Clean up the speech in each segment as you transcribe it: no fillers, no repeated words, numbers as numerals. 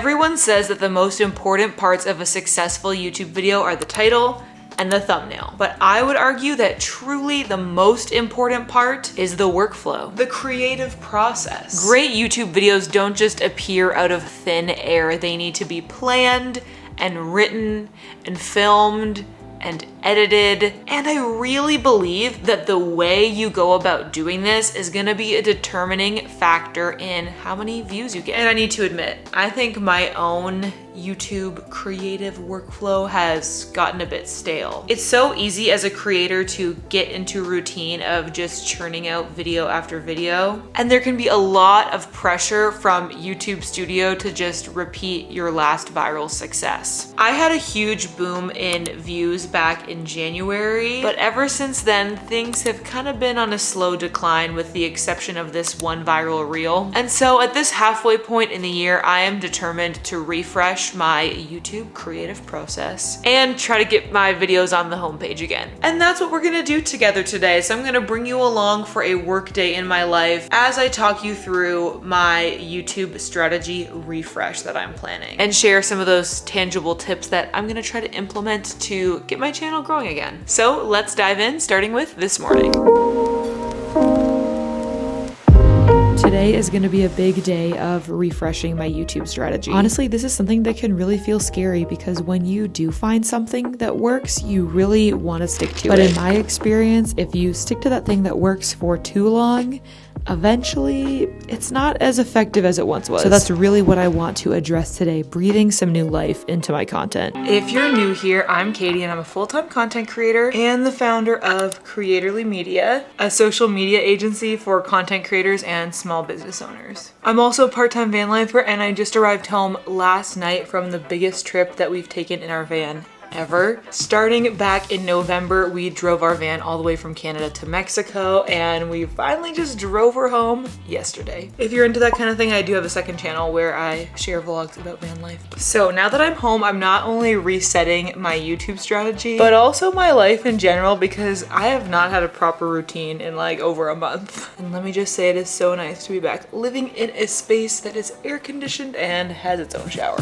Everyone says that the most important parts of a successful YouTube video are the title and the thumbnail. But I would argue that truly the most important part is the workflow, the creative process. Great YouTube videos don't just appear out of thin air. They need to be planned and written and filmed and edited. And I really believe that the way you go about doing this is gonna be a determining factor in how many views you get. And I need to admit, I think my own YouTube creative workflow has gotten a bit stale. It's so easy as a creator to get into a routine of just churning out video after video. And there can be a lot of pressure from YouTube Studio to just repeat your last viral success. I had a huge boom in views back in January, but ever since then, things have kind of been on a slow decline with the exception of this one viral reel. And so at this halfway point in the year, I am determined to refresh my YouTube creative process and try to get my videos on the homepage again. And that's what we're gonna do together today. So I'm gonna bring you along for a work day in my life as I talk you through my YouTube strategy refresh that I'm planning and share some of those tangible tips that I'm gonna try to implement to get my channel growing again. So let's dive in, starting with this morning. Today is going to be a big day of refreshing my YouTube strategy. Honestly, this is something that can really feel scary because when you do find something that works, you really want to stick to it. But in my experience, if you stick to that thing that works for too long, eventually it's not as effective as it once was. So that's really what I want to address today, breathing some new life into my content. If you're new here, I'm Katie and I'm a full-time content creator and the founder of Creatorly Media, a social media agency for content creators and small business owners. I'm also a part-time van lifer and I just arrived home last night from the biggest trip that we've taken in our van ever. Starting back in November, we drove our van all the way from Canada to Mexico and we finally just drove her home yesterday. If you're into that kind of thing, I do have a second channel where I share vlogs about van life. So now that I'm home, I'm not only resetting my YouTube strategy, but also my life in general because I have not had a proper routine in like over a month. And let me just say, it is so nice to be back living in a space that is air conditioned and has its own shower.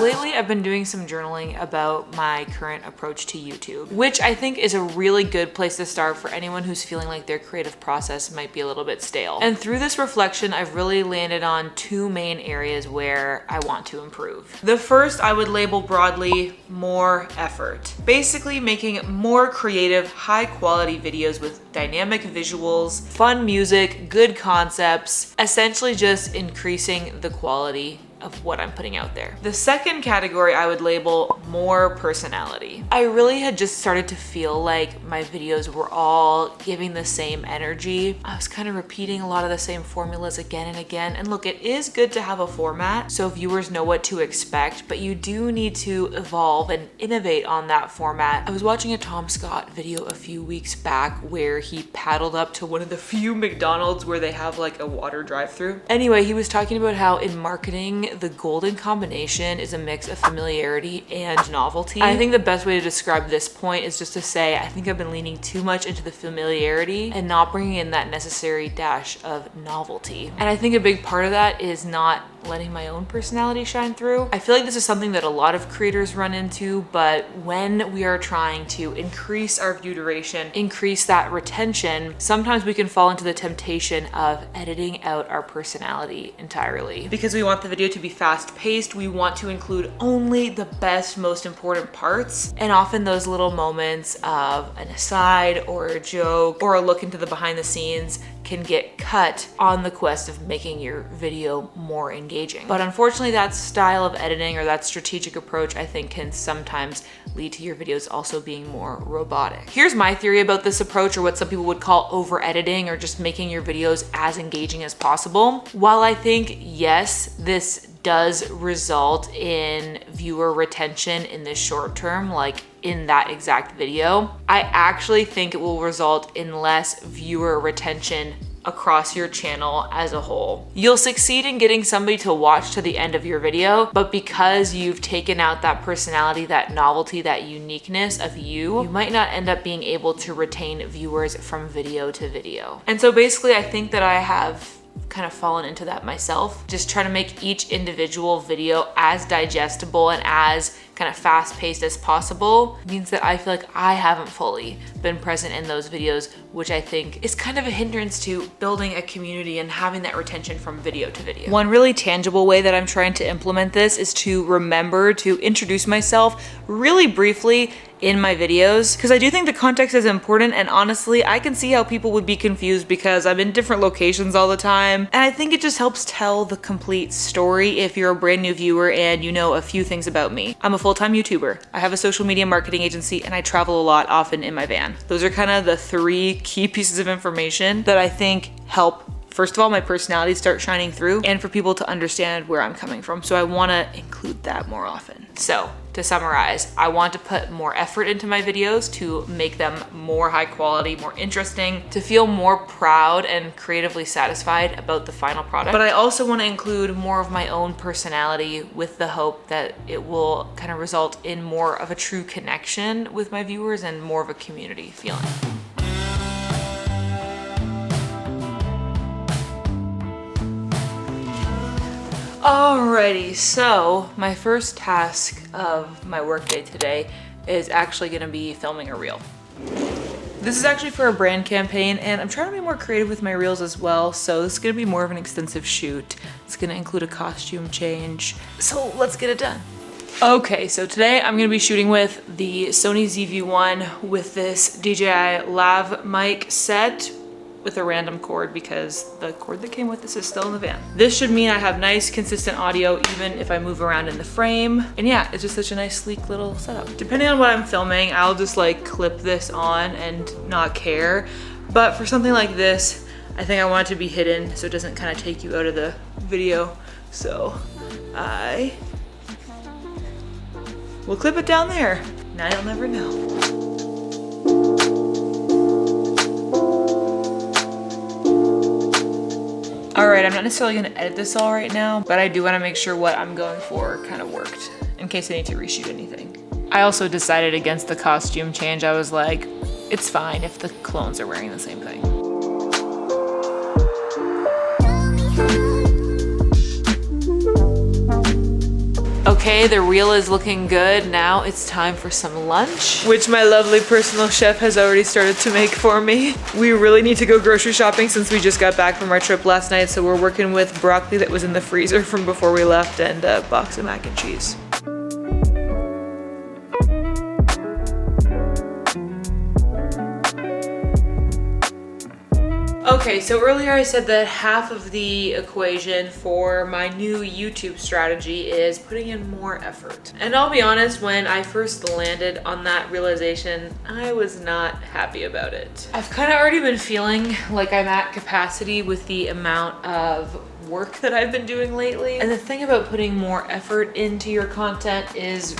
Lately, I've been doing some journaling about my current approach to YouTube, which I think is a really good place to start for anyone who's feeling like their creative process might be a little bit stale. And through this reflection, I've really landed on two main areas where I want to improve. The first I would label broadly more effort. Basically making more creative, high quality videos with dynamic visuals, fun music, good concepts, essentially just increasing the quality of what I'm putting out there. The second category I would label more personality. I really had just started to feel like my videos were all giving the same energy. I was kind of repeating a lot of the same formulas again and again. And look, it is good to have a format so viewers know what to expect, but you do need to evolve and innovate on that format. I was watching a Tom Scott video a few weeks back where he paddled up to one of the few McDonald's where they have like a water drive-through. Anyway, he was talking about how in marketing, the golden combination is a mix of familiarity and novelty. I think the best way to describe this point is just to say, I think I've been leaning too much into the familiarity and not bringing in that necessary dash of novelty. And I think a big part of that is not letting my own personality shine through. I feel like this is something that a lot of creators run into, but when we are trying to increase our view duration, increase that retention, sometimes we can fall into the temptation of editing out our personality entirely. Because we want the video to be fast paced, we want to include only the best, most important parts, and often those little moments of an aside or a joke or a look into the behind the scenes can get cut on the quest of making your video more engaging. But unfortunately, that style of editing or that strategic approach, I think, can sometimes lead to your videos also being more robotic. Here's my theory about this approach, or what some people would call over editing, or just making your videos as engaging as possible. While I think, yes, this does result in viewer retention in the short term, like in that exact video, I actually think it will result in less viewer retention across your channel as a whole. You'll succeed in getting somebody to watch to the end of your video, but because you've taken out that personality, that novelty, that uniqueness of you, you might not end up being able to retain viewers from video to video. And so basically I think that I have kind of fallen into that myself. Just trying to make each individual video as digestible and as kind of fast-paced as possible means that I feel like I haven't fully been present in those videos, which I think is kind of a hindrance to building a community and having that retention from video to video. One really tangible way that I'm trying to implement this is to remember to introduce myself really briefly in my videos, because I do think the context is important, and honestly I can see how people would be confused because I'm in different locations all the time, and I think it just helps tell the complete story if you're a brand new viewer and you know a few things about me. I'm a full-time YouTuber, I have a social media marketing agency, and I travel a lot, often in my van. Those are kind of the 3 key pieces of information that I think help, first of all, my personality start shining through, and for people to understand where I'm coming from. So I want to include that more often. So to summarize, I want to put more effort into my videos to make them more high quality, more interesting, to feel more proud and creatively satisfied about the final product. But I also want to include more of my own personality with the hope that it will kind of result in more of a true connection with my viewers and more of a community feeling. Alrighty, so my first task of my workday today is actually gonna be filming a reel. This is actually for a brand campaign, and I'm trying to be more creative with my reels as well, so this is gonna be more of an extensive shoot. It's gonna include a costume change, so let's get it done. Okay, so today I'm gonna be shooting with the Sony ZV-1 with this DJI Lav mic set with a random cord because the cord that came with this is still in the van. This should mean I have nice, consistent audio even if I move around in the frame. And yeah, it's just such a nice, sleek little setup. Depending on what I'm filming, I'll just like clip this on and not care. But for something like this, I think I want it to be hidden so it doesn't kind of take you out of the video. So I will clip it down there. Now you'll never know. All right, I'm not necessarily gonna edit this all right now, but I do wanna make sure what I'm going for kind of worked in case I need to reshoot anything. I also decided against the costume change. I was like, it's fine if the clones are wearing the same thing. Okay, the reel is looking good. Now it's time for some lunch, which my lovely personal chef has already started to make for me. We really need to go grocery shopping since we just got back from our trip last night, so we're working with broccoli that was in the freezer from before we left and a box of mac and cheese. Okay, so earlier I said that half of the equation for my new YouTube strategy is putting in more effort. And I'll be honest, when I first landed on that realization, I was not happy about it. I've kind of already been feeling like I'm at capacity with the amount of work that I've been doing lately. And the thing about putting more effort into your content is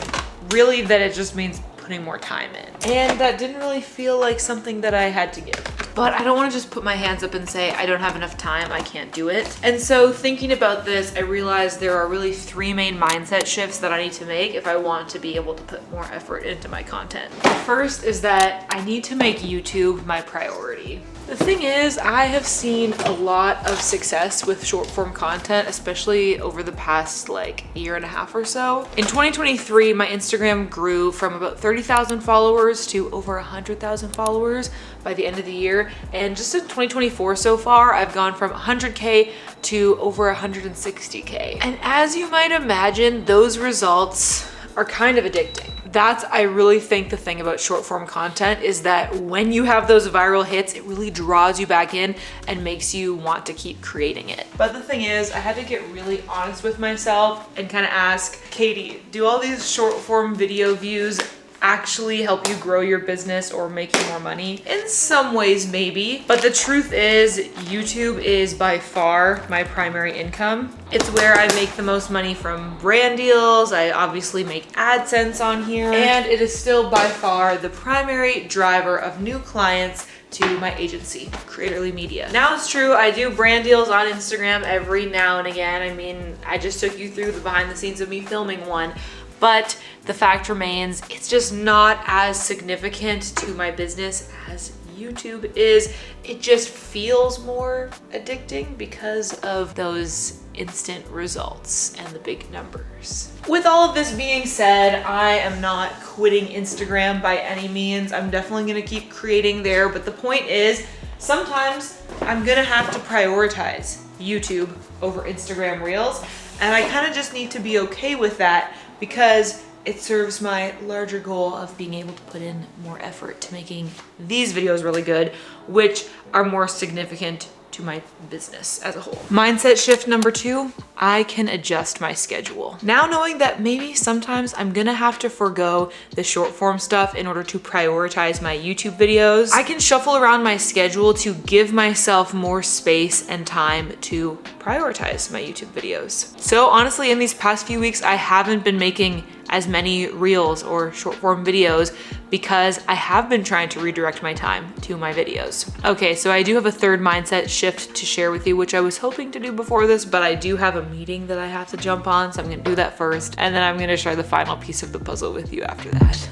really that it just means putting more time in. And that didn't really feel like something that I had to give. But I don't want to just put my hands up and say, I don't have enough time, I can't do it. And so thinking about this, I realized there are really 3 main mindset shifts that I need to make if I want to be able to put more effort into my content. The first is that I need to make YouTube my priority. The thing is, I have seen a lot of success with short form content, especially over the past like year and a half or so. In 2023, my Instagram grew from about 30,000 followers to over 100,000 followers by the end of the year. And just in 2024 so far, I've gone from 100K to over 160K. And as you might imagine, those results are kind of addicting. That's, I really think, the thing about short form content is that when you have those viral hits, it really draws you back in and makes you want to keep creating it. But the thing is, I had to get really honest with myself and kind of ask, Katie, do all these short form video views actually help you grow your business or make you more money? In some ways, maybe. But the truth is, YouTube is by far my primary income. It's where I make the most money from brand deals. I obviously make AdSense on here. And it is still by far the primary driver of new clients to my agency, Creatorly Media. Now it's true, I do brand deals on Instagram every now and again. I mean, I just took you through the behind the scenes of me filming one, but the fact remains, it's just not as significant to my business as YouTube is. It just feels more addicting because of those instant results and the big numbers. With all of this being said, I am not quitting Instagram by any means. I'm definitely gonna keep creating there, but the point is, sometimes I'm gonna have to prioritize YouTube over Instagram Reels, and I kind of just need to be okay with that because it serves my larger goal of being able to put in more effort to making these videos really good, which are more significant to my business as a whole. Mindset shift number 2, I can adjust my schedule. Now knowing that maybe sometimes I'm gonna have to forego the short form stuff in order to prioritize my YouTube videos, I can shuffle around my schedule to give myself more space and time to prioritize my YouTube videos. So honestly, in these past few weeks, I haven't been making as many reels or short form videos because I have been trying to redirect my time to my videos. Okay, so I do have a third mindset shift to share with you, which I was hoping to do before this, but I do have a meeting that I have to jump on, so I'm gonna do that first, and then I'm gonna share the final piece of the puzzle with you after that.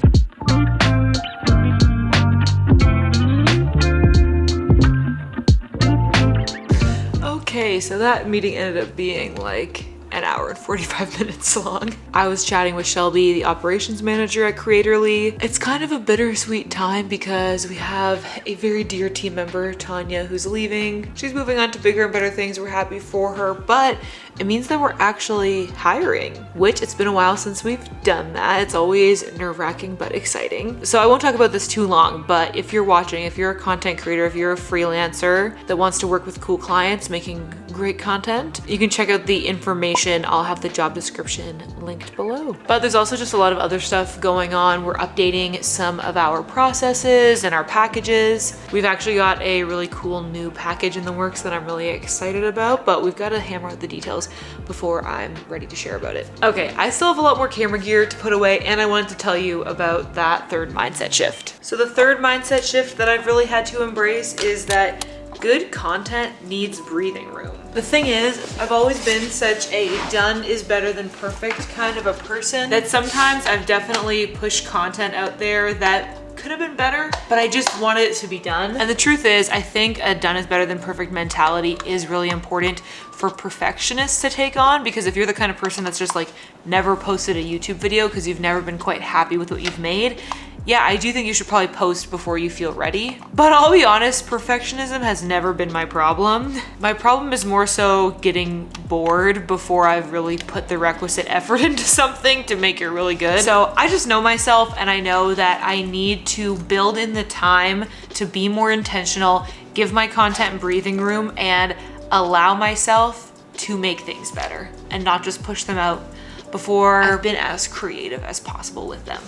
Okay, so that meeting ended up being like an hour and 45 minutes long. I was chatting with Shelby, the operations manager at Creatorly. It's kind of a bittersweet time because we have a very dear team member, Tanya, who's leaving. She's moving on to bigger and better things. We're happy for her, but it means that we're actually hiring, which it's been a while since we've done that. It's always nerve-wracking but exciting. So I won't talk about this too long, but if you're watching, if you're a content creator, if you're a freelancer that wants to work with cool clients making great content, you can check out the information. I'll have the job description linked below. But there's also just a lot of other stuff going on. We're updating some of our processes and our packages. We've actually got a really cool new package in the works that I'm really excited about, but we've got to hammer out the details before I'm ready to share about it. Okay, I still have a lot more camera gear to put away, and I wanted to tell you about that third mindset shift. So the third mindset shift that I've really had to embrace is that good content needs breathing room. The thing is, I've always been such a done is better than perfect kind of a person that sometimes I've definitely pushed content out there that could have been better, but I just wanted it to be done. And the truth is, I think a done is better than perfect mentality is really important for perfectionists to take on, because if you're the kind of person that's just like never posted a YouTube video because you've never been quite happy with what you've made, yeah, I do think you should probably post before you feel ready. But I'll be honest, perfectionism has never been my problem. My problem is more so getting bored before I've really put the requisite effort into something to make it really good. So I just know myself, and I know that I need to build in the time to be more intentional, give my content breathing room, and allow myself to make things better and not just push them out before I've been as creative as possible with them.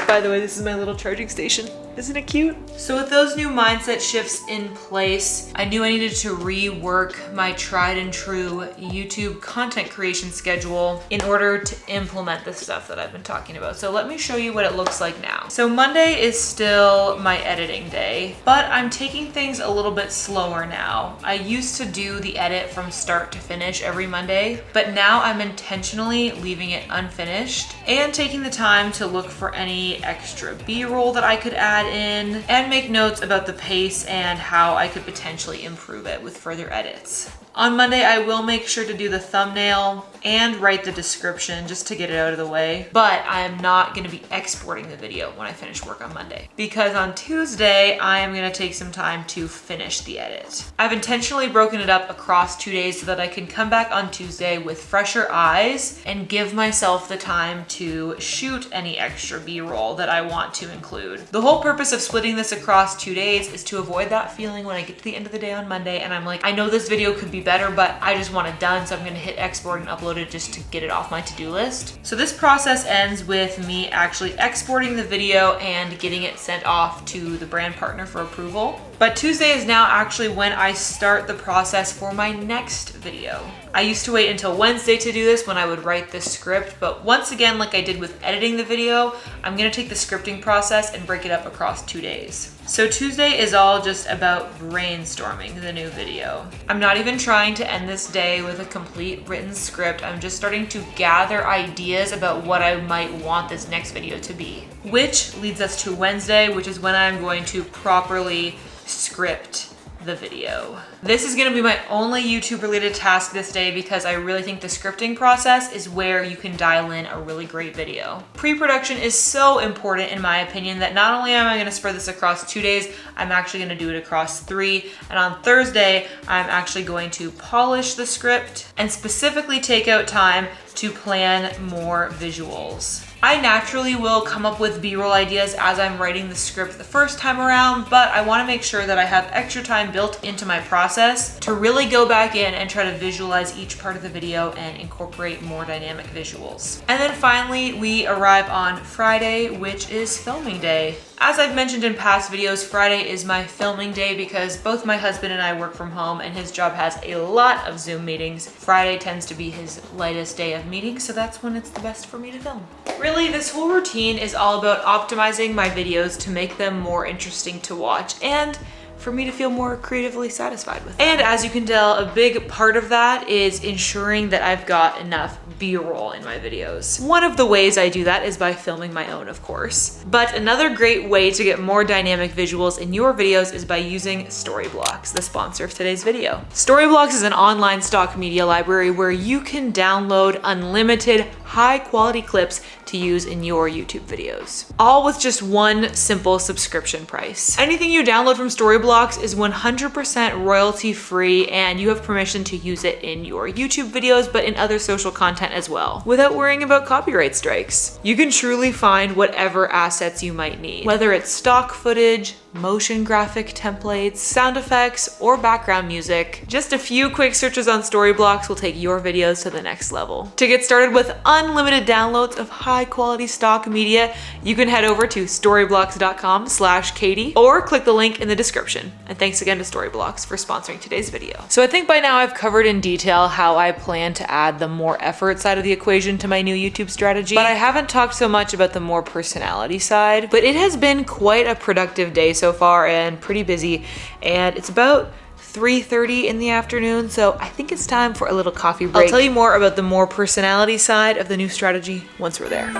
By the way, this is my little charging station. Isn't it cute? So with those new mindset shifts in place, I knew I needed to rework my tried and true YouTube content creation schedule in order to implement the stuff that I've been talking about. So let me show you what it looks like now. So Monday is still my editing day, but I'm taking things a little bit slower now. I used to do the edit from start to finish every Monday, but now I'm intentionally leaving it unfinished and taking the time to look for any extra B-roll that I could add in and make notes about the pace and how I could potentially improve it with further edits. On Monday, I will make sure to do the thumbnail and write the description just to get it out of the way, but I am not gonna be exporting the video when I finish work on Monday, because on Tuesday, I am gonna take some time to finish the edit. I've intentionally broken it up across 2 days so that I can come back on Tuesday with fresher eyes and give myself the time to shoot any extra B-roll that I want to include. The whole purpose of splitting this across 2 days is to avoid that feeling when I get to the end of the day on Monday and I'm like, I know this video could be better, but I just want it done, so I'm gonna hit export and upload it just to get it off my to-do list. So this process ends with me actually exporting the video and getting it sent off to the brand partner for approval. But Tuesday is now actually when I start the process for my next video. I used to wait until Wednesday to do this when I would write the script, but once again, like I did with editing the video, I'm gonna take the scripting process and break it up across 2 days. So Tuesday is all just about brainstorming the new video. I'm not even trying to end this day with a complete written script. I'm just starting to gather ideas about what I might want this next video to be. Which leads us to Wednesday, which is when I'm going to properly script the video. This is gonna be my only YouTube related task this day because I really think the scripting process is where you can dial in a really great video. Pre-production is so important in my opinion that not only am I gonna spread this across 2 days, I'm actually gonna do it across 3. And on Thursday, I'm actually going to polish the script and specifically take out time to plan more visuals. I naturally will come up with B-roll ideas as I'm writing the script the first time around, but I wanna make sure that I have extra time built into my process to really go back in and try to visualize each part of the video and incorporate more dynamic visuals. And then finally, we arrive on Friday, which is filming day. As I've mentioned in past videos, Friday is my filming day because both my husband and I work from home and his job has a lot of Zoom meetings. Friday tends to be his lightest day of meetings, so that's when it's the best for me to film. Really, this whole routine is all about optimizing my videos to make them more interesting to watch and for me to feel more creatively satisfied with them. And as you can tell, a big part of that is ensuring that I've got enough B-roll in my videos. One of the ways I do that is by filming my own, of course. But another great way to get more dynamic visuals in your videos is by using Storyblocks, the sponsor of today's video. Storyblocks is an online stock media library where you can download unlimited high quality clips to use in your YouTube videos. All with just one simple subscription price. Anything you download from Storyblocks is 100% royalty free and you have permission to use it in your YouTube videos but in other social content as well, without worrying about copyright strikes. You can truly find whatever assets you might need, whether it's stock footage, motion graphic templates, sound effects, or background music. Just a few quick searches on Storyblocks will take your videos to the next level. To get started with unlimited downloads of high quality stock media, you can head over to storyblocks.com/Katie or click the link in the description. And thanks again to Storyblocks for sponsoring today's video. So I think by now I've covered in detail how I plan to add the more effort side of the equation to my new YouTube strategy, but I haven't talked so much about the more personality side. But it has been quite a productive day so far and pretty busy, and it's about 3:30 in the afternoon, so I think it's time for a little coffee break. I'll tell you more about the more personality side of the new strategy once we're there.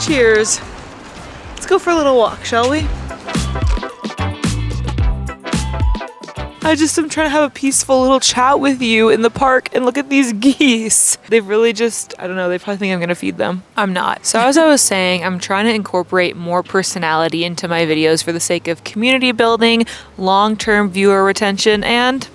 Cheers. Let's go for a little walk, shall we? I just am trying to have a peaceful little chat with you in the park and look at these geese. They've really just, I don't know, they probably think I'm gonna feed them. I'm not. So as I was saying, I'm trying to incorporate more personality into my videos for the sake of community building, long-term viewer retention, and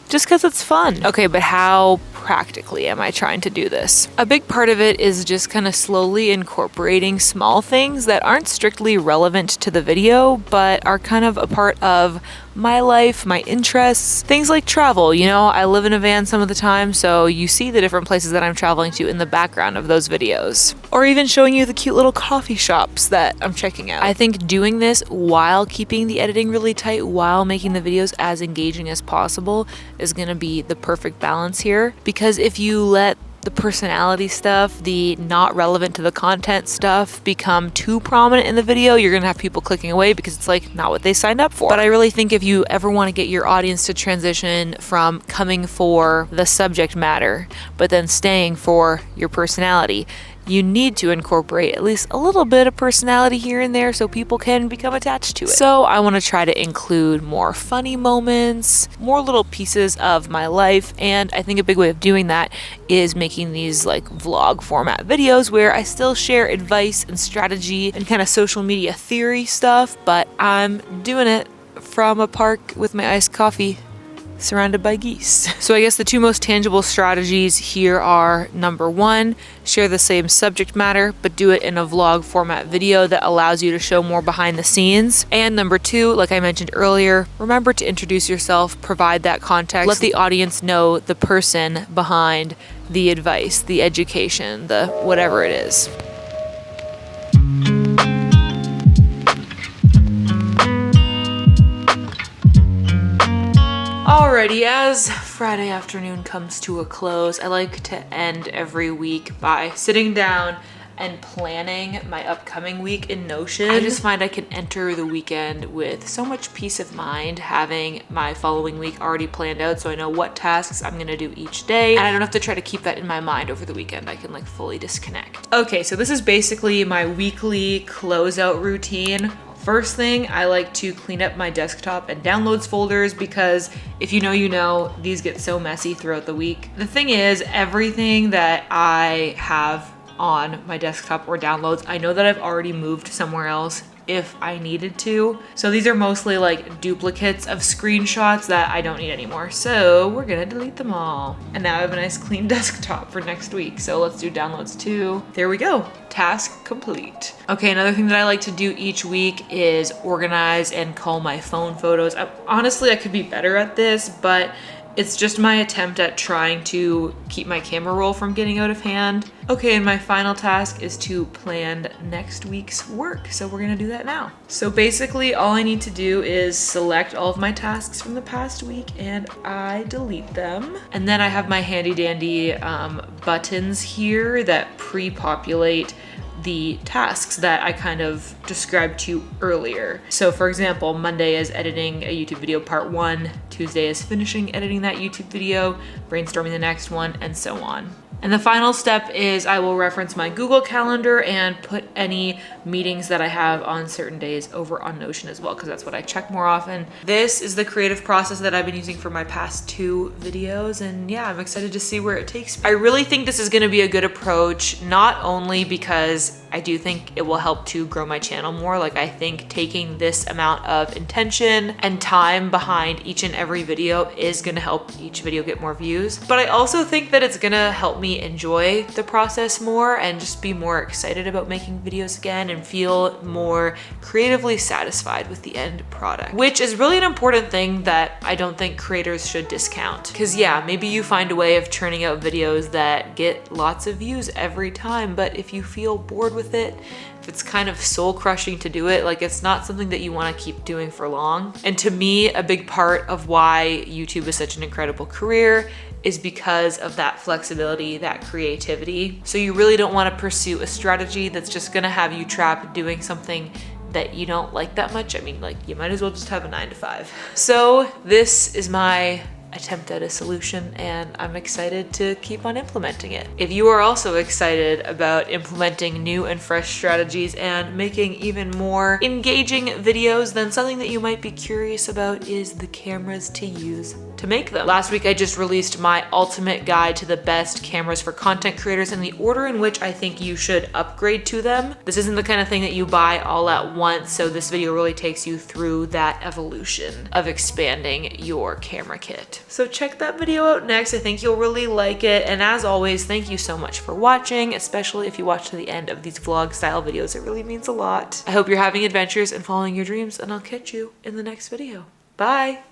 just because it's fun. Okay, but how practically am I trying to do this? A big part of it is just kind of slowly incorporating small things that aren't strictly relevant to the video, but are kind of a part of my life, my interests, things like travel. You know, I live in a van some of the time, so you see the different places that I'm traveling to in the background of those videos. Or even showing you the cute little coffee shops that I'm checking out. I think doing this while keeping the editing really tight, while making the videos as engaging as possible, is gonna be the perfect balance here. Because if you let the personality stuff, the not relevant to the content stuff become too prominent in the video, you're gonna have people clicking away because it's like not what they signed up for. But I really think if you ever want to get your audience to transition from coming for the subject matter but then staying for your personality, you need to incorporate at least a little bit of personality here and there so people can become attached to it. So I want to try to include more funny moments, more little pieces of my life, and I think a big way of doing that is making these like vlog format videos where I still share advice and strategy and kind of social media theory stuff, but I'm doing it from a park with my iced coffee surrounded by geese. So I guess the two most tangible strategies here are: number one, share the same subject matter, but do it in a vlog format video that allows you to show more behind the scenes. And number two, like I mentioned earlier, remember to introduce yourself, provide that context, let the audience know the person behind the advice, the education, the whatever it is. Alrighty, as Friday afternoon comes to a close, I like to end every week by sitting down and planning my upcoming week in Notion. I just find I can enter the weekend with so much peace of mind having my following week already planned out, so I know what tasks I'm gonna do each day, and I don't have to try to keep that in my mind over the weekend. I can like fully disconnect. Okay, so this is basically my weekly closeout routine. First thing, I like to clean up my desktop and downloads folders because if you know, you know, these get so messy throughout the week. The thing is, everything that I have on my desktop or downloads, I know that I've already moved somewhere else if I needed to. So these are mostly like duplicates of screenshots that I don't need anymore. So we're gonna delete them all. And now I have a nice clean desktop for next week. So let's do downloads too. There we go. Task complete. Okay, another thing that I like to do each week is organize and cull my phone photos. Honestly, I could be better at this, but it's just my attempt at trying to keep my camera roll from getting out of hand. Okay, and my final task is to plan next week's work. So we're gonna do that now. So basically all I need to do is select all of my tasks from the past week and I delete them. And then I have my handy dandy buttons here that pre-populate the tasks that I kind of described to you earlier. So for example, Monday is editing a YouTube video part 1, Tuesday is finishing editing that YouTube video, brainstorming the next one, and so on. And the final step is I will reference my Google Calendar and put any meetings that I have on certain days over on Notion as well, because that's what I check more often. This is the creative process that I've been using for my past 2 videos, and yeah, I'm excited to see where it takes me. I really think this is gonna be a good approach, not only because I do think it will help to grow my channel more. Like I think taking this amount of intention and time behind each and every video is gonna help each video get more views. But I also think that it's gonna help me enjoy the process more and just be more excited about making videos again and feel more creatively satisfied with the end product, which is really an important thing that I don't think creators should discount. Cause yeah, maybe you find a way of churning out videos that get lots of views every time, but if you feel bored with it, if it's kind of soul crushing to do it, like it's not something that you want to keep doing for long. And to me, a big part of why YouTube is such an incredible career is because of that flexibility, that creativity. So you really don't want to pursue a strategy that's just gonna have you trapped doing something that you don't like that much. I mean, like you might as well just have a 9-to-5. So this is my attempt at a solution and I'm excited to keep on implementing it. If you are also excited about implementing new and fresh strategies and making even more engaging videos, then something that you might be curious about is the cameras to use to make them. Last week I just released my ultimate guide to the best cameras for content creators and the order in which I think you should upgrade to them. This isn't the kind of thing that you buy all at once, so this video really takes you through that evolution of expanding your camera kit. So check that video out next. I think you'll really like it. And as always, thank you so much for watching, especially if you watch to the end of these vlog style videos. It really means a lot. I hope you're having adventures and following your dreams, and I'll catch you in the next video. Bye.